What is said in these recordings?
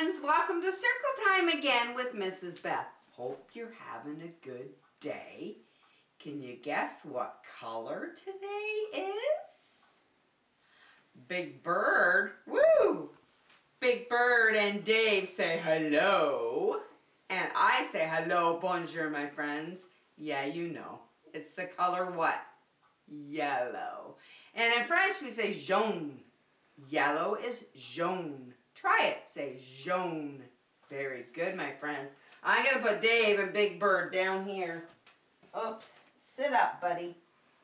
friends, welcome to Circle Time again with Mrs. Beth. Hope you're having a good day. Can you guess what color today is? Big Bird, woo! Big Bird and Dave say hello. And I say hello, bonjour, my friends. Yeah, you know. It's the color what? Yellow. And in French we say jaune. Yellow is jaune. Try it. Say jaune. Very good, my friends. I'm going to put Dave and Big Bird down here. Oops. Sit up, buddy,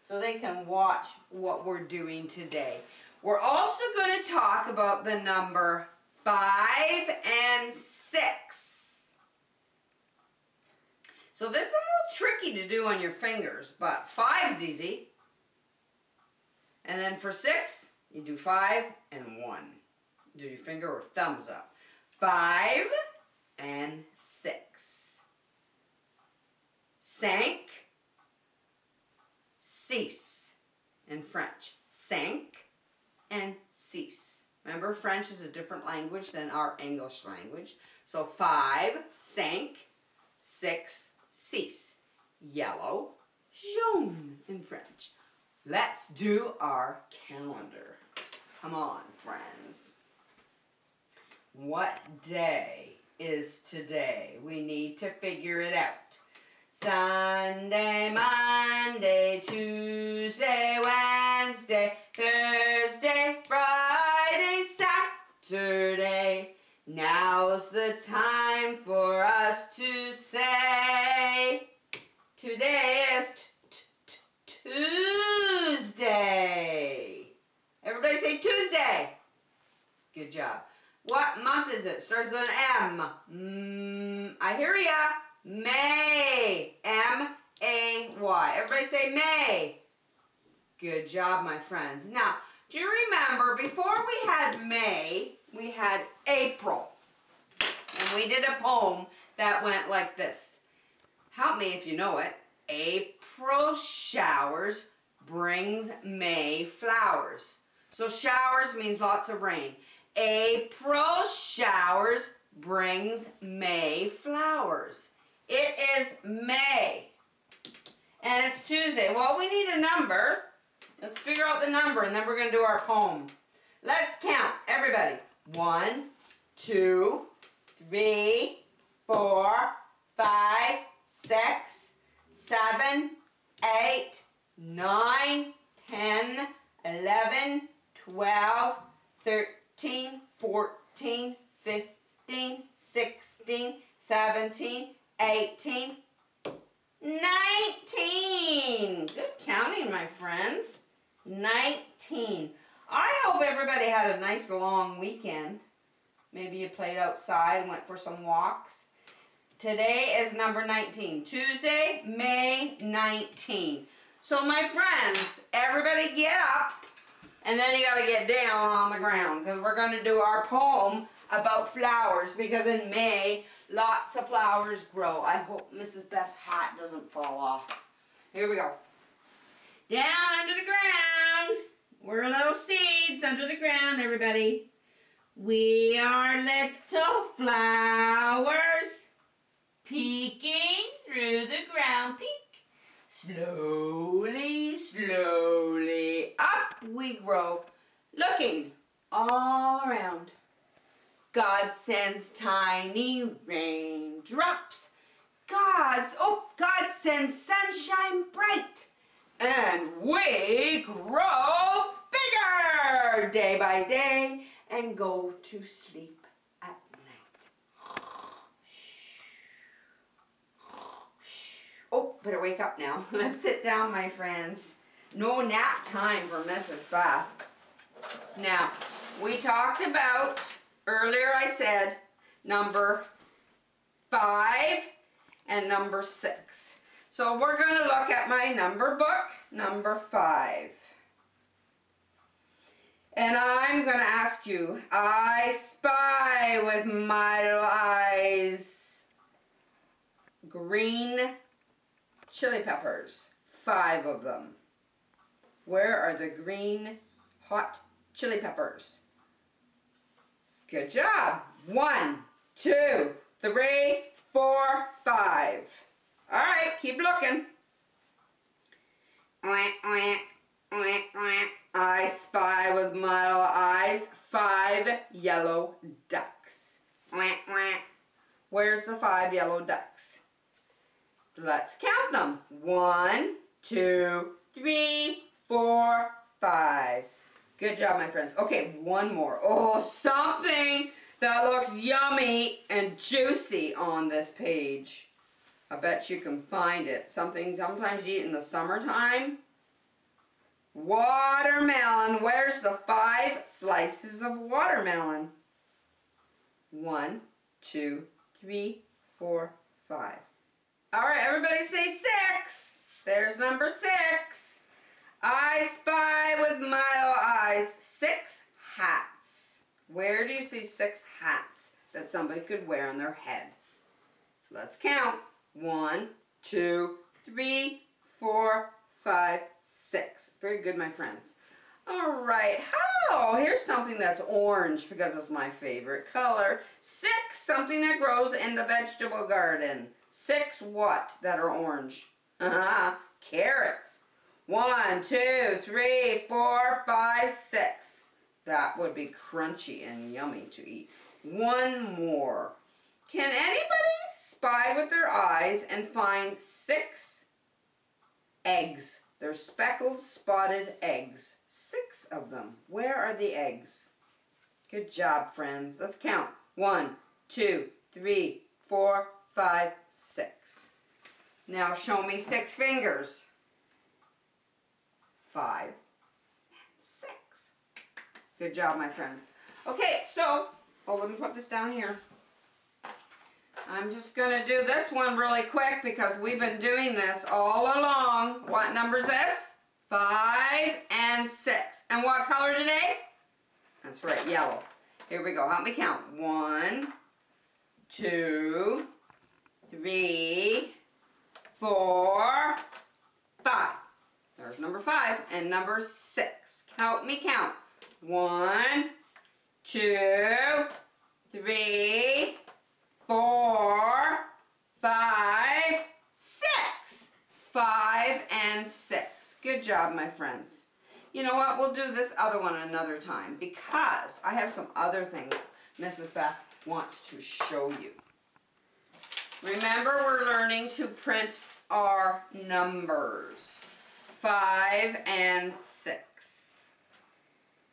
so they can watch what we're doing today. We're also going to talk about the number 5 and 6. So this is a little tricky to do on your fingers, but 5 is easy. And then for 6, you do 5 and 1. Do your finger or thumbs up. 5 and 6. 5, 6. In French. 5 and 6. Remember, French is a different language than our English language. So 5, 5, 6, 6. Yellow, jaune in French. Let's do our calendar. Come on, friends. What day is today? We need to figure it out. Sunday, Monday, Tuesday, Wednesday, Thursday, Friday, Saturday. Now's the time for us to say today is Tuesday. Everybody say Tuesday. Good job. What month is it? Starts with an M. I hear ya. May. M-A-Y. Everybody say May. Good job, my friends. Now, do you remember before we had May, we had April. And we did a poem that went like this. Help me if you know it. April showers brings May flowers. So showers means lots of rain. April showers brings May flowers. It is May. And it's Tuesday. Well, we need a number. Let's figure out the number and then we're going to do our poem. Let's count. Everybody. 1, 2, 3, 4, 5, 6, 7, 8, 9, 10, 11, 12, 13, 14, 15, 16, 17, 18, 19. Good counting, my friends. 19. I hope everybody had a nice long weekend. Maybe you played outside and went for some walks. Today is number 19. Tuesday, May 19. So my friends, everybody get up. And then you got to get down on the ground because we're going to do our poem about flowers because in May, lots of flowers grow. I hope Mrs. Beth's hat doesn't fall off. Here we go. Down under the ground. We're little seeds under the ground, everybody. We are little flowers peeking through the ground. Peek. Slowly, slowly, up we grow, looking all around. God sends tiny raindrops. God sends sunshine bright. And we grow bigger day by day and go to sleep at night. Oh, better wake up now. Let's sit down, my friends. No nap time for Mrs. Beth. Now, we talked about, earlier I said, number 5 and number 6. So we're going to look at my number book, number 5. And I'm going to ask you, I spy with my little eyes green chili peppers, 5 of them. Where are the green hot chili peppers? Good job. 1, 2, 3, 4, 5. All right, keep looking. I spy with my little eyes 5 yellow ducks. Where's the 5 yellow ducks? Let's count them. 1, 2, 3, 4, 5. Good job, my friends. Okay, one more. Oh, something that looks yummy and juicy on this page. I bet you can find it. Something sometimes you eat in the summertime. Watermelon. Where's the 5 slices of watermelon? 1, 2, 3, 4, 5. All right, everybody say 6. There's number 6. I spy with my little eyes 6 hats. Where do you see 6 hats that somebody could wear on their head? Let's count. 1, 2, 3, 4, 5, 6. Very good, my friends. All right. Oh, here's something that's orange because it's my favorite color. 6, something that grows in the vegetable garden. 6 what that are orange? Carrots. 1, 2, 3, 4, 5, 6. That would be crunchy and yummy to eat. One more. Can anybody spy with their eyes and find 6 eggs? They're speckled, spotted eggs. 6 of them. Where are the eggs? Good job, friends. Let's count. 1, 2, 3, 4, 5, 6. Now show me 6 fingers. 5 and 6. Good job, my friends. Okay, so, let me put this down here. I'm just going to do this one really quick because we've been doing this all along. What number is this? 5 and 6. And what color today? That's right, yellow. Here we go. Help me count. 1, 2, 3, 4, 5. There's number 5 and number 6. Help me count. 1, 2, 3, 4, 5, 6. 5 and 6. Good job, my friends. You know what? We'll do this other one another time because I have some other things Mrs. Beth wants to show you. Remember, we're learning to print our numbers. 5 and 6.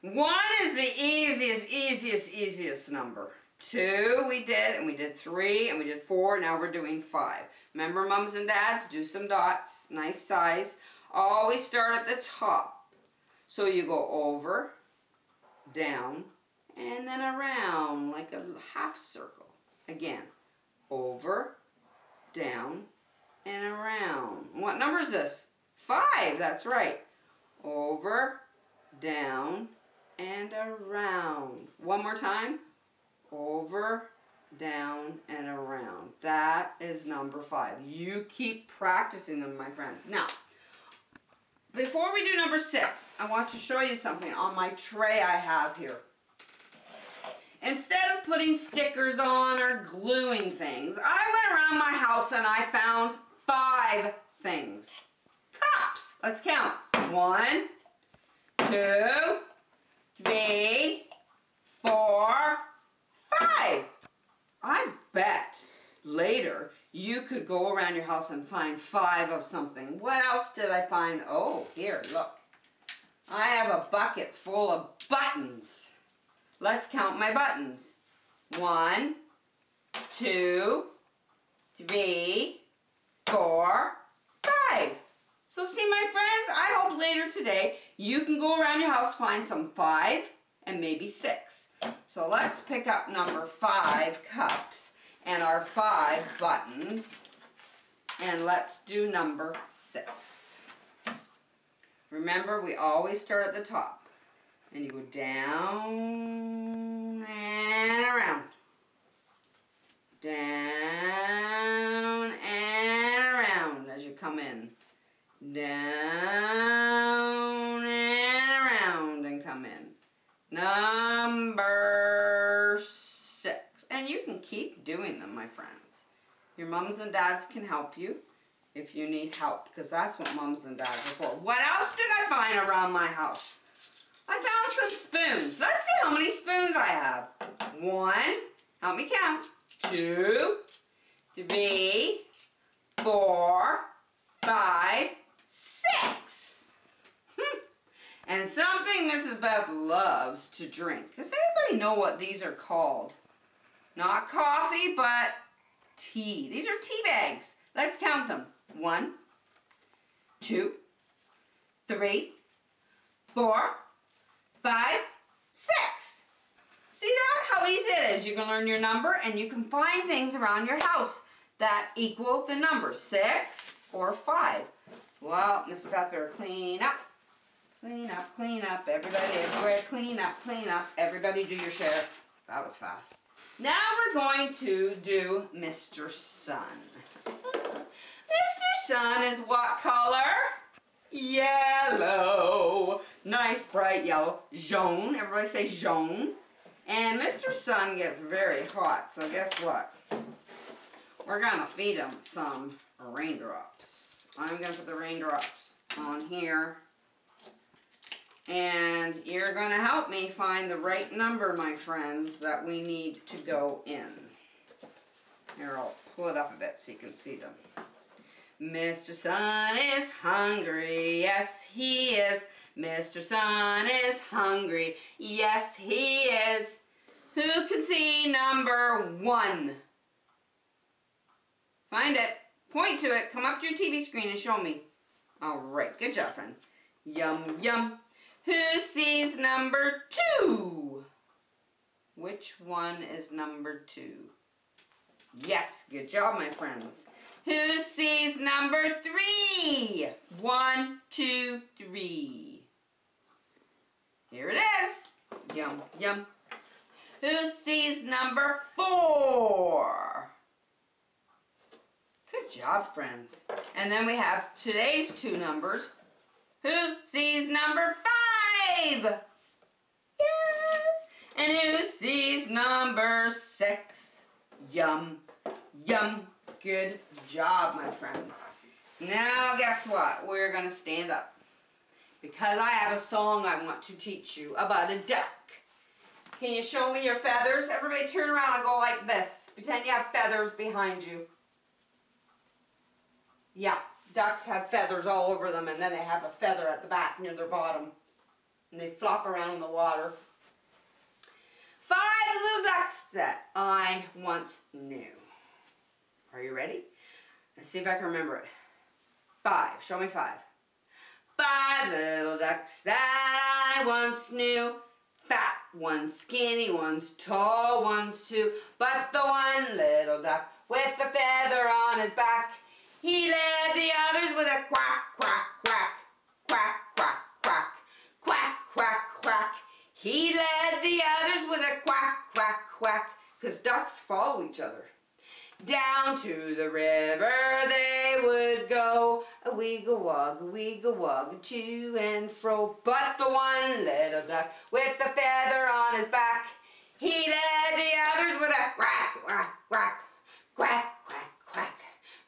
1 is the easiest number. 2 we did, and we did 3, and we did 4. Now we're doing 5. Remember, mums and dads, do some dots, nice size. Always start at the top. So you go over, down, and then around like a half circle. Again, over, down, and around. What number is this? 5, that's right. Over, down, and around. One more time. Over, down, and around. That is number 5. You keep practicing them, my friends. Now, before we do number 6, I want to show you something on my tray I have here. Instead of putting stickers on or gluing things, I went around my house and I found 5 things. Cups. Let's count. 1, 2, 3, 4, 5. I bet later you could go around your house and find 5 of something. What else did I find? Oh, here, look. I have a bucket full of buttons. Let's count my buttons. 1, 2, 3, 4, 5. So see, my friends, I hope later today you can go around your house, find some 5 and maybe 6. So let's pick up number 5 cups and our 5 buttons, and let's do number 6. Remember, we always start at the top. And you go down and around. Down and around as you come in. Down and around and come in. Number 6. and you can keep doing them, my friends. Your moms and dads can help you if you need help, because that's what moms and dads are for. What else did I find around my house? I found some spoons. Let's see how many spoons I have. 1, help me count. 2, 3, 4, 5, 6. And something Mrs. Beth loves to drink. Does anybody know what these are called? Not coffee, but tea. These are tea bags. Let's count them. 1, 2, 3, 4, 5, 6. See that? How easy it is. You can learn your number and you can find things around your house that equal the number 6 or 5. Well, Mrs. Beth better clean up. Clean up, clean up. Everybody everywhere. Clean up, clean up. Everybody do your share. That was fast. Now we're going to do Mr. Sun. Mr. Sun is what color? Yellow. Nice bright yellow. Jaune. Everybody say jaune. And Mr. Sun gets very hot, so guess what? We're going to feed him some raindrops. I'm going to put the raindrops on here. And you're going to help me find the right number, my friends, that we need to go in. Here, I'll pull it up a bit so you can see them. Mr. Sun is hungry, yes he is. Mr. Sun is hungry, yes he is. Who can see number 1? Find it, point to it, come up to your TV screen and show me. Alright, good job, friends. Yum, yum. Who sees number 2? Which one is number 2? Yes, good job, my friends. Who sees number 3? 1, 2, 3. Here it is. Yum, yum. Who sees number 4? Good job, friends. And then we have today's 2 numbers. Who sees number 5? Yes. And who sees number 6? Yum, yum. Good job, my friends. Now, guess what? We're going to stand up. Because I have a song I want to teach you about a duck. Can you show me your feathers? Everybody turn around and go like this. Pretend you have feathers behind you. Yeah, ducks have feathers all over them, and then they have a feather at the back near their bottom. And they flop around in the water. 5 little ducks that I once knew. Are you ready? Let's see if I can remember it. 5. Show me 5. 5 little ducks that I once knew. Fat, one's skinny, one's tall, one's 2. But the one little duck with the feather on his back, he led the others with a quack, quack, quack. Quack, quack, quack. Quack, quack, quack. He led the others with a quack, quack, quack. Because ducks follow each other. Down to the river they would go, a wiggle-wog, to and fro. But the one little duck with the feather on his back, he led the others with a quack, quack, quack, quack, quack, quack,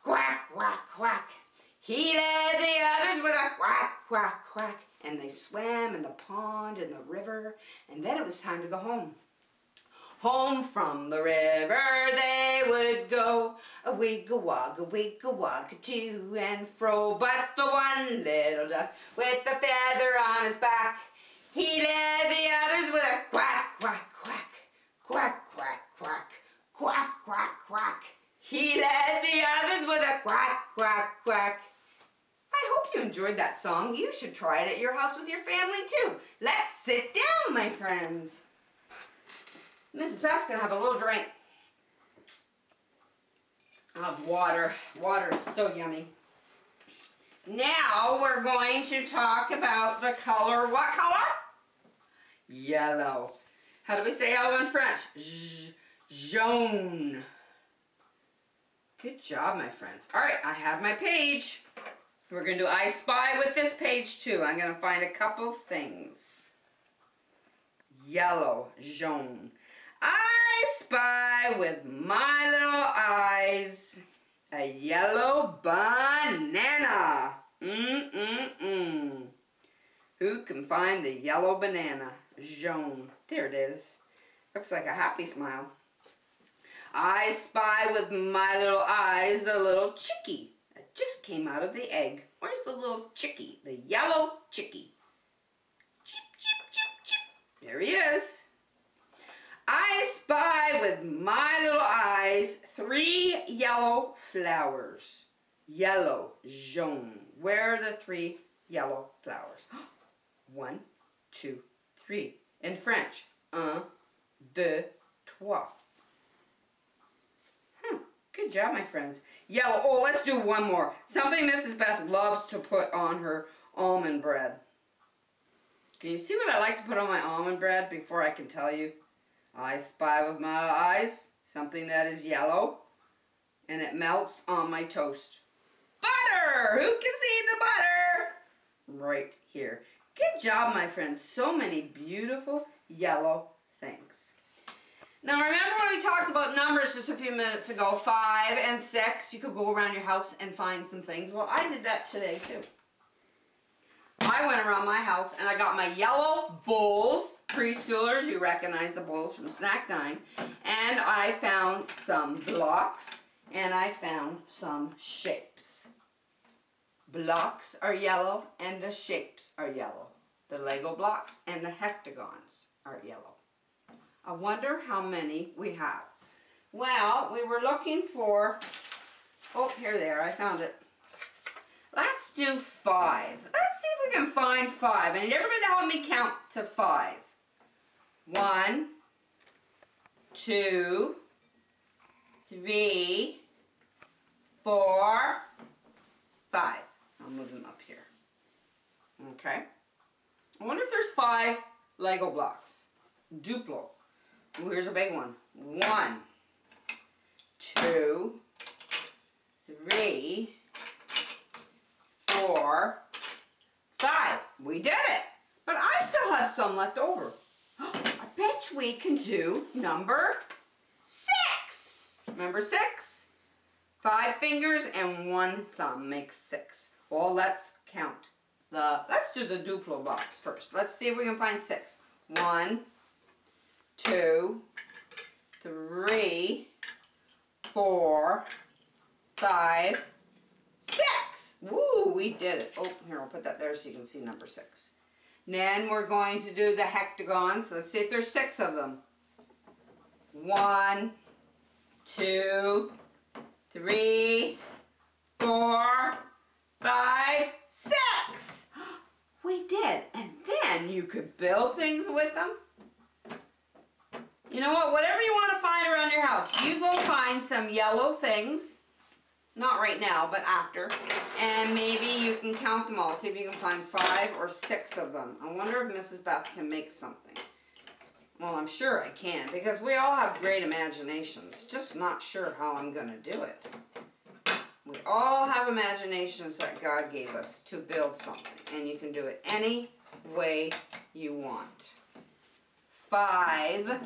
quack, quack, quack. He led the others with a quack, quack, quack. And they swam in the pond and the river, and then it was time to go home. Home from the river they would go, a wiggle-wog, to and fro. But the one little duck with the feather on his back, he led the others with a quack, quack, quack, quack, quack, quack, quack, quack, quack. He led the others with a quack, quack, quack. I hope you enjoyed that song. You should try it at your house with your family too. Let's sit down, my friends. Mrs. Beth's going to have a little drink of water. Water is so yummy. Now we're going to talk about the color. What color? Yellow. How do we say yellow in French? Jaune. Good job, my friends. All right, I have my page. We're going to do I Spy with this page too. I'm going to find a couple things. Yellow, jaune. I spy with my little eyes a yellow banana. Who can find the yellow banana? Jaune. There it is. Looks like a happy smile. I spy with my little eyes the little chickie that just came out of the egg. Where's the little chickie? The yellow chickie. Chip, chip, chip, chip. There he is. I spy with my little eyes 3 yellow flowers. Yellow, jaune. Where are the 3 yellow flowers? 1, 2, 3. In French. 1, 2, 3. Good job, my friends. Yellow. Oh, let's do one more. Something Mrs. Beth loves to put on her almond bread. Can you see what I like to put on my almond bread before I can tell you? I spy with my eyes something that is yellow, and it melts on my toast. Butter! Who can see the butter? Right here. Good job, my friends. So many beautiful yellow things. Now remember when we talked about numbers just a few minutes ago, 5 and 6, you could go around your house and find some things. Well, I did that today too. I went around my house and I got my yellow bowls, preschoolers, you recognize the bowls from Snack Time, and I found some blocks and I found some shapes. Blocks are yellow and the shapes are yellow. The Lego blocks and the hectagons are yellow. I wonder how many we have. Well, we were looking for, oh, here they are, I found it. Let's do 5. Let's see if we can find 5. And everybody help me count to 5. 1, 2, 3, 4, 5. I'll move them up here. Okay. I wonder if there's 5 Lego blocks. Duplo. Ooh, here's a big one. 1, 2, 3, 4, 5. We did it. But I still have some left over. I bet we can do number 6. Remember 6? 5 fingers and 1 thumb makes 6. Well, let's count. Let's do the Duplo box first. Let's see if we can find 6. 1, 2, 3, 4, 5, 6. Woo, we did it. Oh, here, I'll put that there so you can see number 6. Then we're going to do the hectagons. Let's see if there's 6 of them. 1, 2, 3, 4, 5, 6. We did. And then you could build things with them. You know what? Whatever you want to find around your house, you go find some yellow things. Not right now, but after. And maybe you can count them all. See if you can find 5 or 6 of them. I wonder if Mrs. Beth can make something. Well, I'm sure I can, because we all have great imaginations. Just not sure how I'm going to do it. We all have imaginations that God gave us to build something. And you can do it any way you want. 5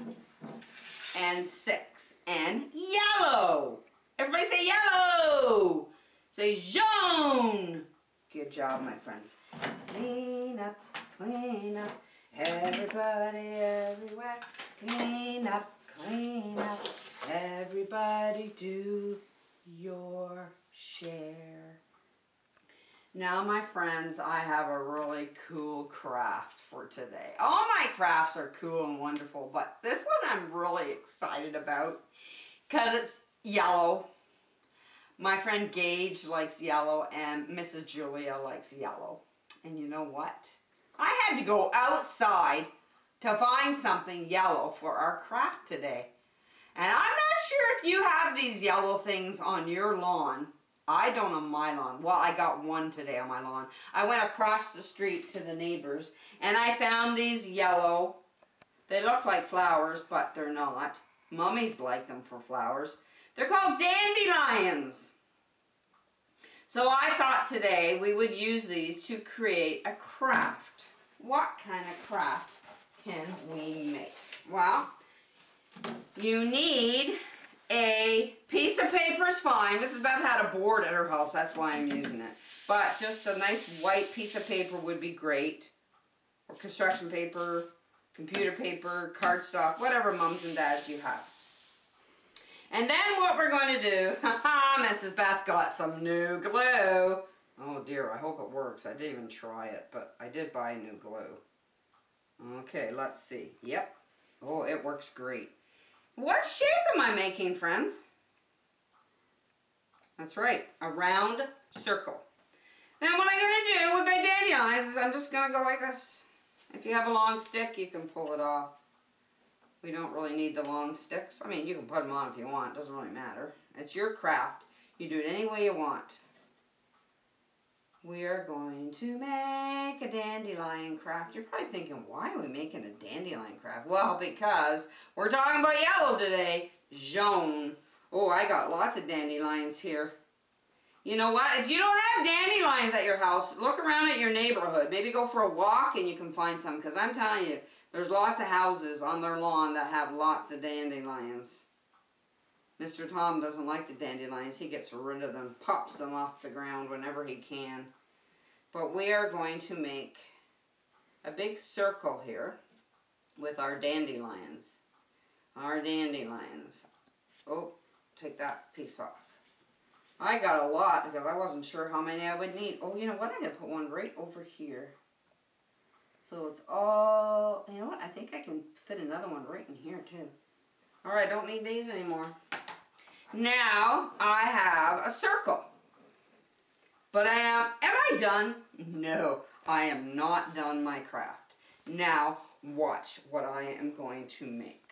and 6 and yellow. Everybody say yellow. Say jaune. Good job, my friends. Clean up, everybody everywhere. Clean up, everybody do your share. Now, my friends, I have a really cool craft for today. All my crafts are cool and wonderful, but this one I'm really excited about because it's yellow. My friend Gage likes yellow and Mrs. Julia likes yellow. And you know what? I had to go outside to find something yellow for our craft today. And I'm not sure if you have these yellow things on your lawn. I don't on my lawn. Well, I got one today on my lawn. I went across the street to the neighbors and I found these yellow. They look like flowers, but they're not. Mummies like them for flowers. They're called dandelions. So I thought today we would use these to create a craft. What kind of craft can we make? Well, you need a piece of paper is fine. Mrs. Beth had a board at her house, that's why I'm using it. But just a nice white piece of paper would be great. Or construction paper, computer paper, cardstock, whatever mums and dads you have. And then what we're going to do, haha, Mrs. Beth got some new glue. Oh dear, I hope it works. I didn't even try it, but I did buy new glue. Okay, let's see. Yep. Oh, it works great. What shape am I making, friends? That's right, a round circle. Now what I'm going to do with my dandelions is I'm just going to go like this. If you have a long stick, you can pull it off. We don't really need the long sticks. I mean, you can put them on if you want. It doesn't really matter. It's your craft. You do it any way you want. We are going to make a dandelion craft. You're probably thinking, why are we making a dandelion craft? Well, because we're talking about yellow today. Jaune. Oh, I got lots of dandelions here. You know what? If you don't have dandelions at your house, look around at your neighborhood. Maybe go for a walk and you can find some. Because I'm telling you, there's lots of houses on their lawn that have lots of dandelions. Mr. Tom doesn't like the dandelions. He gets rid of them, pops them off the ground whenever he can. But we are going to make a big circle here with our dandelions. Our dandelions. Oh, take that piece off. I got a lot because I wasn't sure how many I would need. Oh, you know what? I'm going to put one right over here. So it's all, you know what? I think I can fit another one right in here too. All right, don't need these anymore. Now I have a circle. But am I done? No, I am not done my craft. Now watch what I am going to make.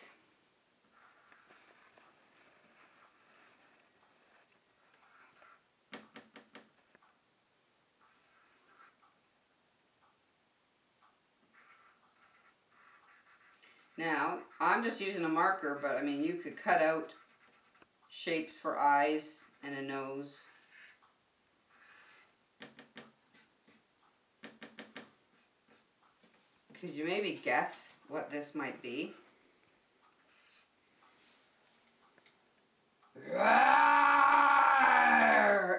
Now, I'm just using a marker, but I mean, you could cut out shapes for eyes and a nose. Could you maybe guess what this might be? Rawr!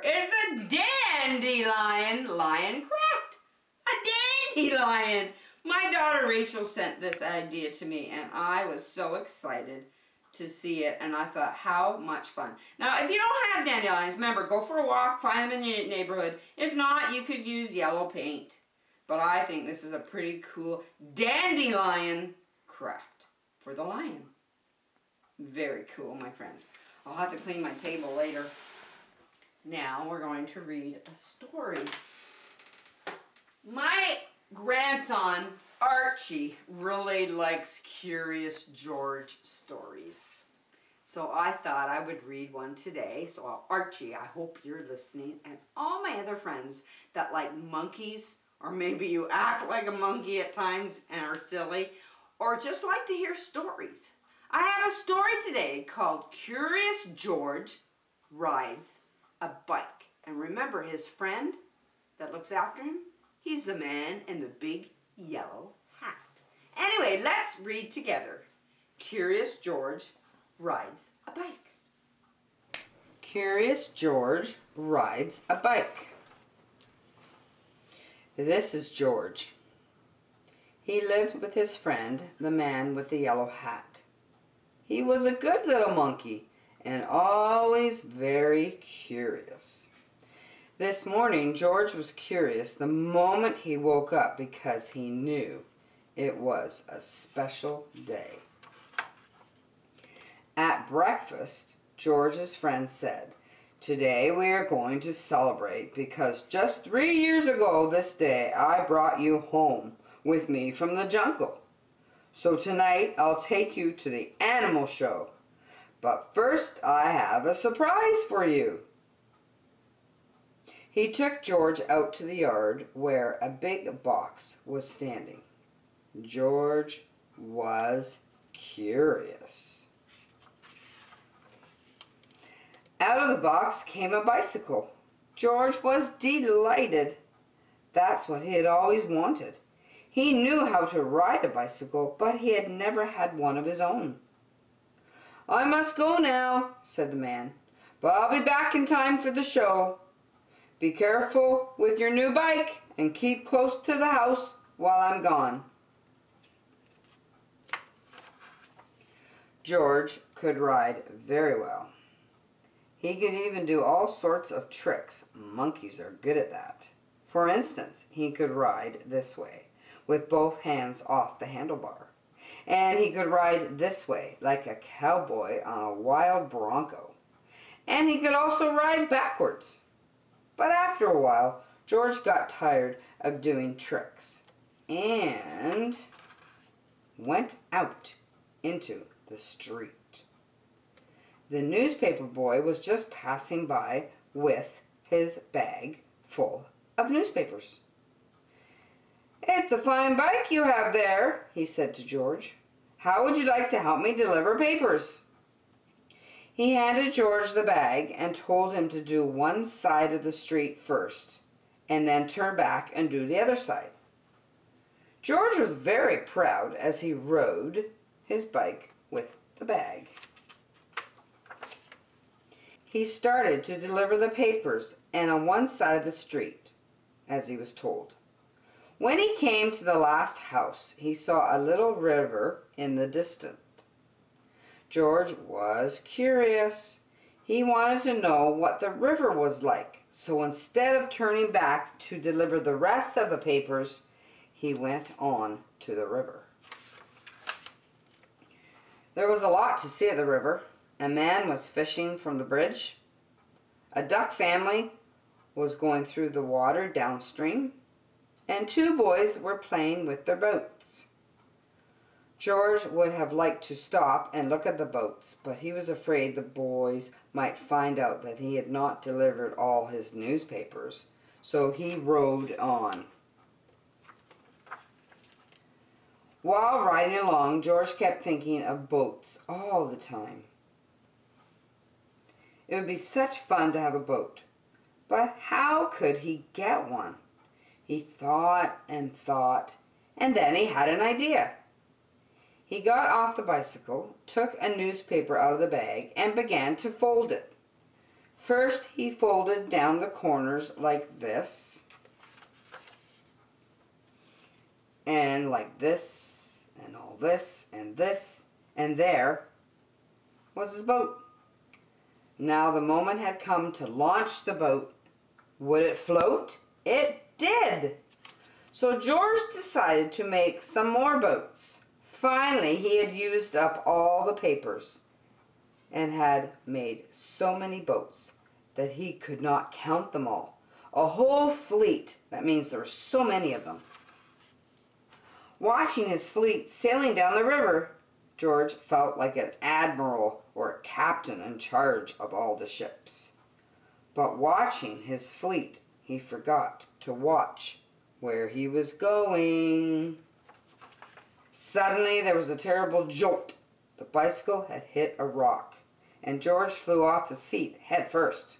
It's a dandelion lion craft. A dandelion. My daughter Rachel sent this idea to me and I was so excited to see it and I thought how much fun. Now if you don't have dandelions, remember go for a walk, find them in your neighborhood. If not, you could use yellow paint. But I think this is a pretty cool dandelion craft for the lion. Very cool, my friends. I'll have to clean my table later. Now we're going to read a story. My grandson, Archie, really likes Curious George stories. So I thought I would read one today. So Archie, I hope you're listening. And all my other friends that like monkeys, or maybe you act like a monkey at times and are silly, or just like to hear stories. I have a story today called Curious George Rides a Bike. And remember his friend that looks after him? He's the man in the big yellow hat. Anyway, let's read together. Curious George Rides a Bike. Curious George Rides a Bike. This is George. He lived with his friend, the man with the yellow hat. He was a good little monkey and always very curious. This morning, George was curious the moment he woke up because he knew it was a special day. At breakfast, George's friend said, "Today we are going to celebrate because just 3 years ago this day I brought you home with me from the jungle. So tonight I'll take you to the animal show. But first I have a surprise for you." He took George out to the yard where a big box was standing. George was curious. Out of the box came a bicycle. George was delighted. That's what he had always wanted. He knew how to ride a bicycle, but he had never had one of his own. "I must go now," said the man, "but I'll be back in time for the show. Be careful with your new bike and keep close to the house while I'm gone." George could ride very well. He could even do all sorts of tricks. Monkeys are good at that. For instance, he could ride this way, with both hands off the handlebar. And he could ride this way, like a cowboy on a wild bronco. And he could also ride backwards. But after a while, George got tired of doing tricks and went out into the street. The newspaper boy was just passing by with his bag full of newspapers. "It's a fine bike you have there," he said to George. "How would you like to help me deliver papers?" He handed George the bag and told him to do one side of the street first, and then turn back and do the other side. George was very proud as he rode his bike with the bag. He started to deliver the papers and on one side of the street, as he was told. When he came to the last house, he saw a little river in the distance. George was curious. He wanted to know what the river was like, so instead of turning back to deliver the rest of the papers, he went on to the river. There was a lot to see at the river. A man was fishing from the bridge. A duck family was going through the water downstream. And two boys were playing with their boats. George would have liked to stop and look at the boats, but he was afraid the boys might find out that he had not delivered all his newspapers, so he rowed on. While riding along, George kept thinking of boats all the time. It would be such fun to have a boat, but how could he get one? He thought, and then he had an idea. He got off the bicycle, took a newspaper out of the bag, and began to fold it. First, he folded down the corners like this, and like this, and all this, and there was his boat. Now the moment had come to launch the boat. Would it float? It did! So George decided to make some more boats. Finally, he had used up all the papers and had made so many boats that he could not count them all. A whole fleet. That means there were so many of them. Watching his fleet sailing down the river, George felt like an admiral or a captain in charge of all the ships. But watching his fleet, he forgot to watch where he was going. Suddenly there was a terrible jolt. The bicycle had hit a rock, and George flew off the seat head first.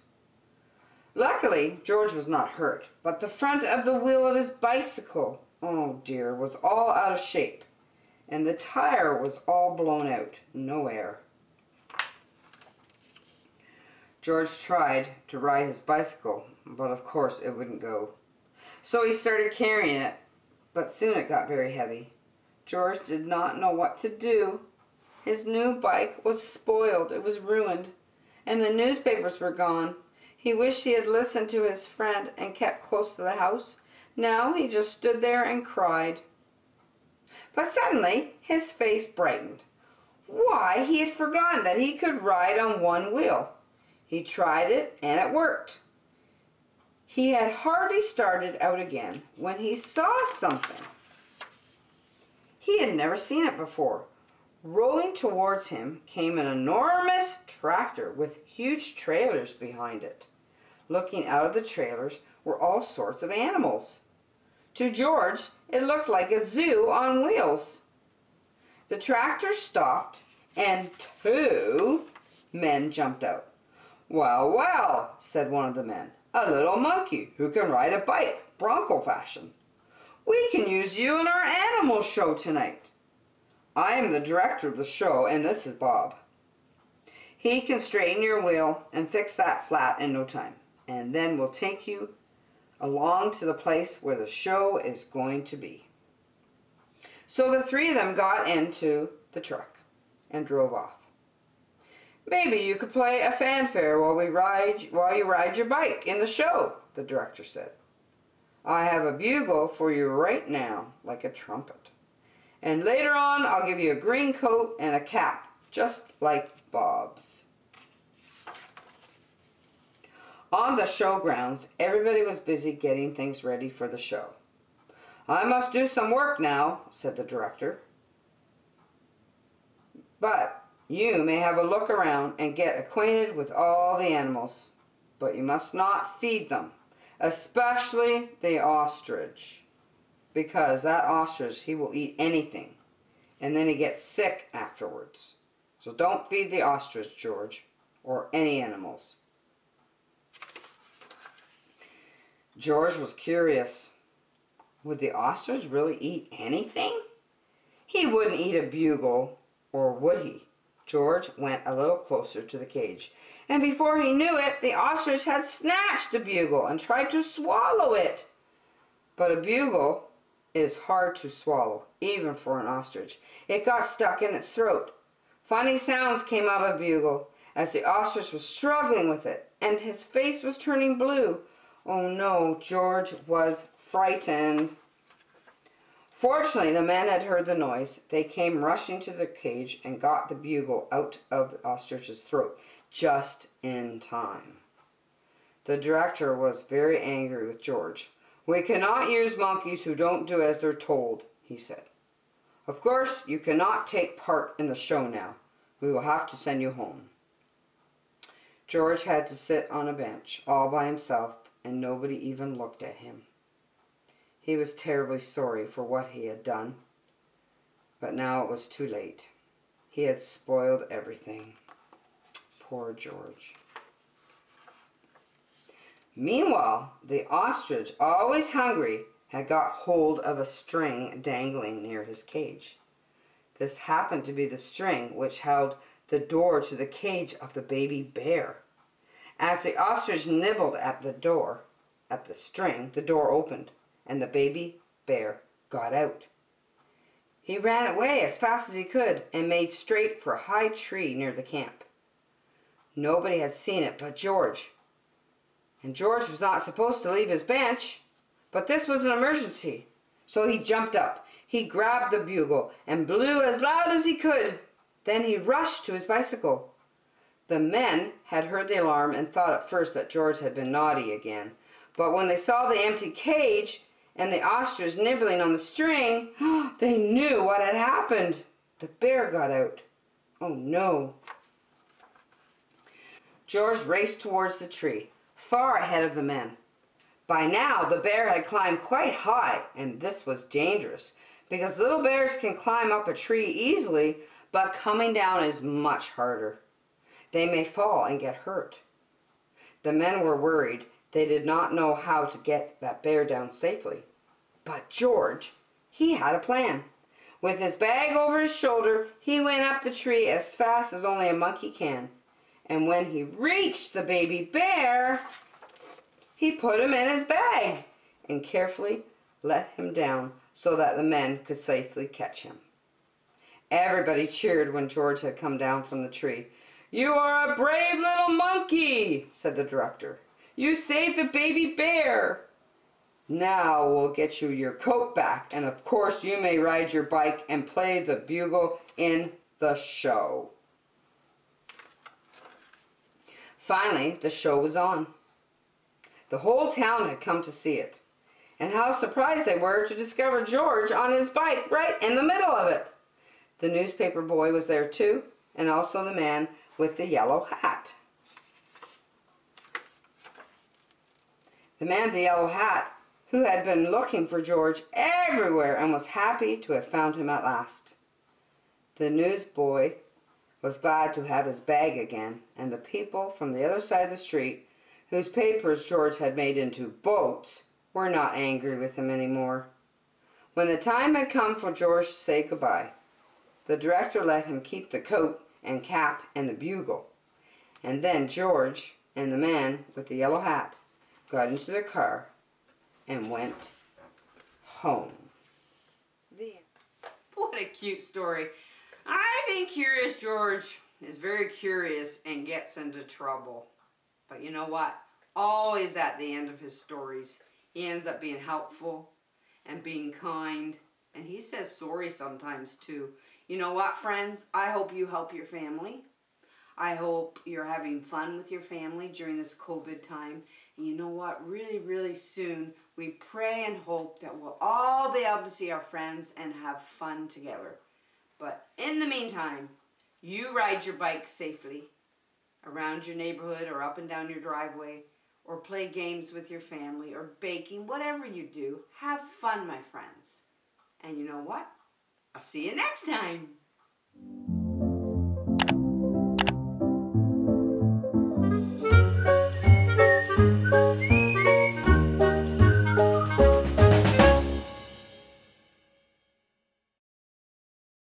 Luckily, George was not hurt, but the front of the wheel of his bicycle, oh dear, was all out of shape, and the tire was all blown out, no air. George tried to ride his bicycle, but of course it wouldn't go. So he started carrying it, but soon it got very heavy. George did not know what to do. His new bike was spoiled, it was ruined, and the newspapers were gone. He wished he had listened to his friend and kept close to the house. Now he just stood there and cried. But suddenly his face brightened. Why, he had forgotten that he could ride on one wheel. He tried it and it worked. He had hardly started out again when he saw something. He had never seen it before. Rolling towards him came an enormous tractor with huge trailers behind it. Looking out of the trailers were all sorts of animals. To George, it looked like a zoo on wheels. The tractor stopped and two men jumped out. "Well, well," said one of the men, "a little monkey who can ride a bike, Bronco fashion. We can use you in our animal show tonight. I am the director of the show, and this is Bob." He can straighten your wheel and fix that flat in no time. And then we'll take you along to the place where the show is going to be. So the three of them got into the truck and drove off. Maybe you could play a fanfare while you ride your bike in the show, the director said. I have a bugle for you right now, like a trumpet. And later on, I'll give you a green coat and a cap, just like Bob's. On the showgrounds, everybody was busy getting things ready for the show. I must do some work now, said the director. But you may have a look around and get acquainted with all the animals. But you must not feed them, especially the ostrich. Because that ostrich, he will eat anything. And then he gets sick afterwards. So don't feed the ostrich, George, or any animals. George was curious. Would the ostrich really eat anything? He wouldn't eat a bugle, or would he? George went a little closer to the cage, and before he knew it, the ostrich had snatched the bugle and tried to swallow it. But a bugle is hard to swallow, even for an ostrich. It got stuck in its throat. Funny sounds came out of the bugle as the ostrich was struggling with it, and his face was turning blue. Oh no, George was frightened. Fortunately, the men had heard the noise. They came rushing to the cage and got the bugle out of the ostrich's throat, just in time. The director was very angry with George. We cannot use monkeys who don't do as they're told, he said. Of course, you cannot take part in the show now. We will have to send you home. George had to sit on a bench all by himself, and nobody even looked at him. He was terribly sorry for what he had done, but now it was too late. He had spoiled everything. Poor George. Meanwhile, the ostrich, always hungry, had got hold of a string dangling near his cage. This happened to be the string which held the door to the cage of the baby bear. As the ostrich nibbled at the string, the door opened, and the baby bear got out. He ran away as fast as he could and made straight for a high tree near the camp. Nobody had seen it but George. And George was not supposed to leave his bench, but this was an emergency. So he jumped up. He grabbed the bugle and blew as loud as he could. Then he rushed to his bicycle. The men had heard the alarm and thought at first that George had been naughty again. But when they saw the empty cage and the ostrich nibbling on the string, they knew what had happened. The bear got out. Oh no. George raced towards the tree, far ahead of the men. By now, the bear had climbed quite high, and this was dangerous, because little bears can climb up a tree easily, but coming down is much harder. They may fall and get hurt. The men were worried. They did not know how to get that bear down safely. But George, he had a plan. With his bag over his shoulder, he went up the tree as fast as only a monkey can. And when he reached the baby bear, he put him in his bag and carefully let him down so that the men could safely catch him. Everybody cheered when George had come down from the tree. "You are a brave little monkey," said the director. "You saved the baby bear. Now we'll get you your coat back, and of course you may ride your bike and play the bugle in the show." Finally, the show was on. The whole town had come to see it, and how surprised they were to discover George on his bike right in the middle of it. The newspaper boy was there too, and also the man with the yellow hat. The man with the yellow hat, who had been looking for George everywhere and was happy to have found him at last. The newsboy was glad to have his bag again, and the people from the other side of the street, whose papers George had made into boats, were not angry with him anymore. When the time had come for George to say goodbye, the director let him keep the coat and cap and the bugle, And then George and the man with the yellow hat got into their car and went home. What a cute story. I think Curious George is very curious and gets into trouble. But you know what? Always at the end of his stories, he ends up being helpful and being kind. And he says sorry sometimes too. You know what, friends? I hope you help your family. I hope you're having fun with your family during this COVID time. And you know what? Really, really soon, we pray and hope that we'll all be able to see our friends and have fun together. But in the meantime, you ride your bike safely around your neighborhood or up and down your driveway, or play games with your family, or baking, whatever you do. Have fun, my friends. And you know what? I'll see you next time.